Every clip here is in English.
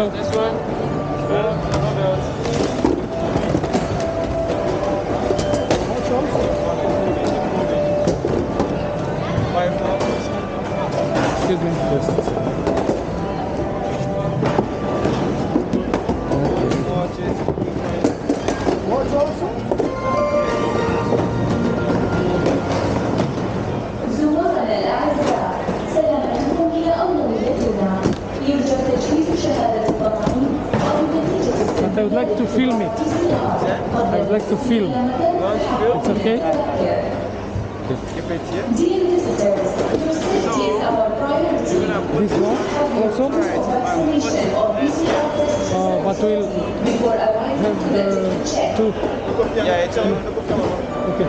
Hello. This one. Excuse me. Yes. Watch also? زوارنا الأعزاء، سلامتكم إلى أولويتنا. يرجى تجهيز شهادة الطعام أو نتيجة But I would like to film it. I would like to film. It's okay? Keep it here. Dear visitors, your safety is our priority. This one also? Vaccination or PCR test But we'll before arriving have to the ticket check. two. Yeah, it's all. Okay.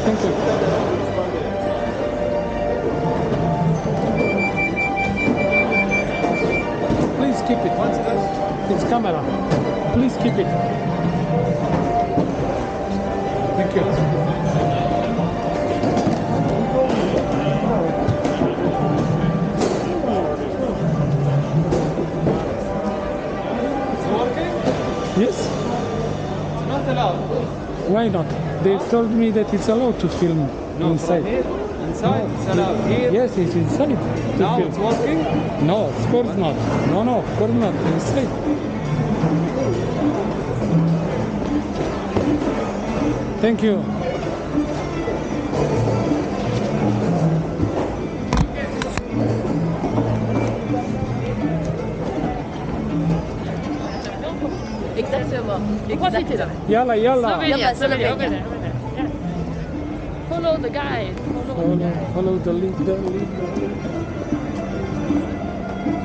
Thank you. Please keep it. It's camera. Please keep it. Thank you. Yes? It's not allowed. Why not? They told me that it's allowed to film inside. From here, inside, it's allowed. Here, Yes, it's inside. To now film. it's working. No, of course not. No, of course not. Inside. Thank you. Exactement. Exactement. Yalla, yalla. Slovenia. Follow the guide. Follow the leader.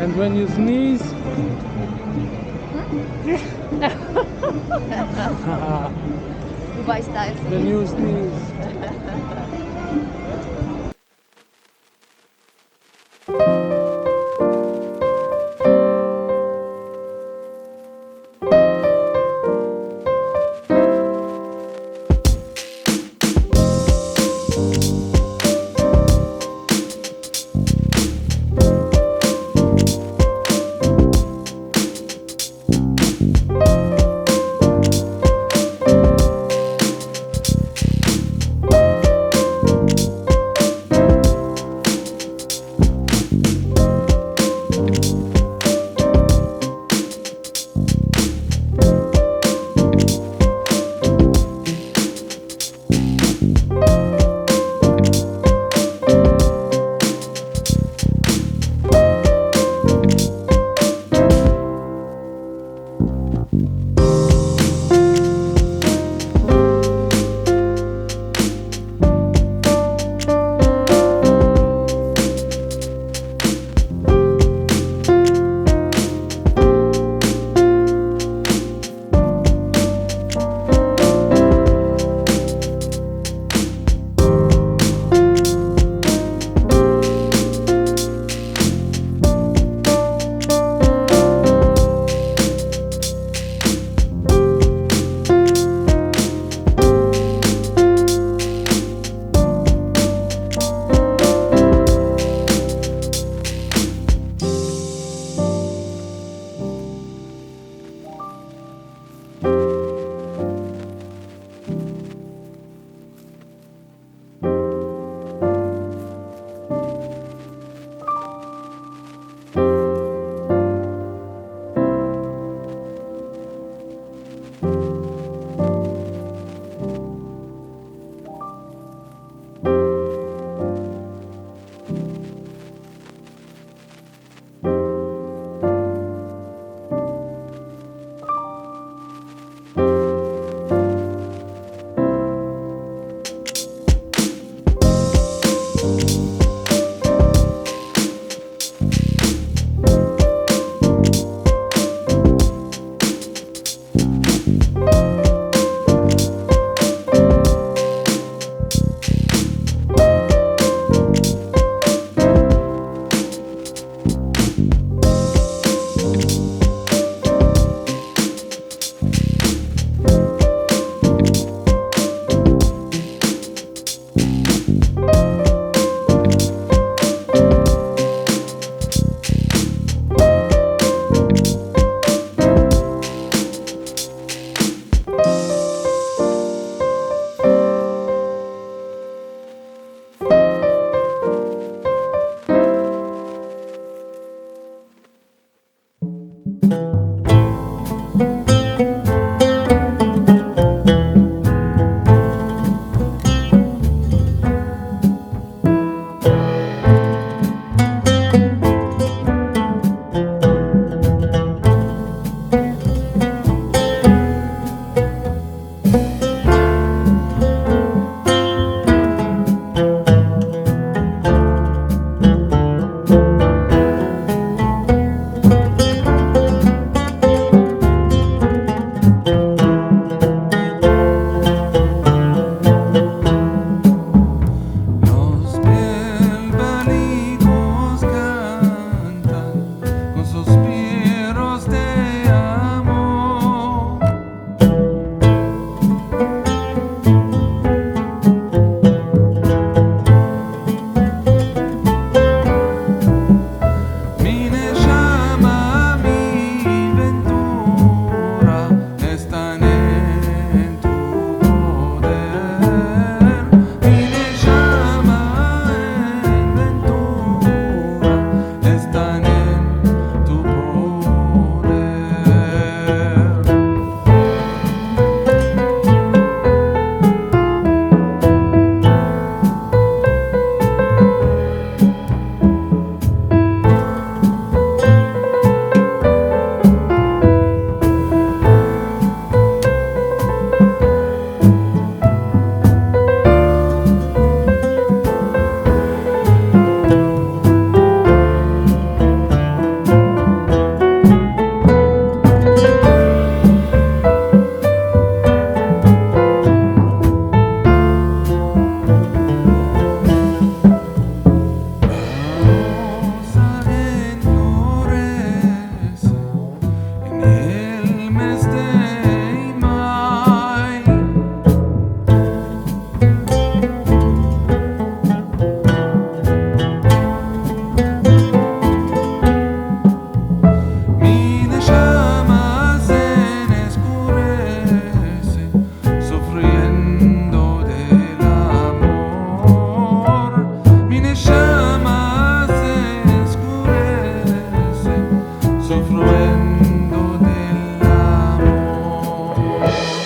And when you sneeze, Dubai style. then you sneeze.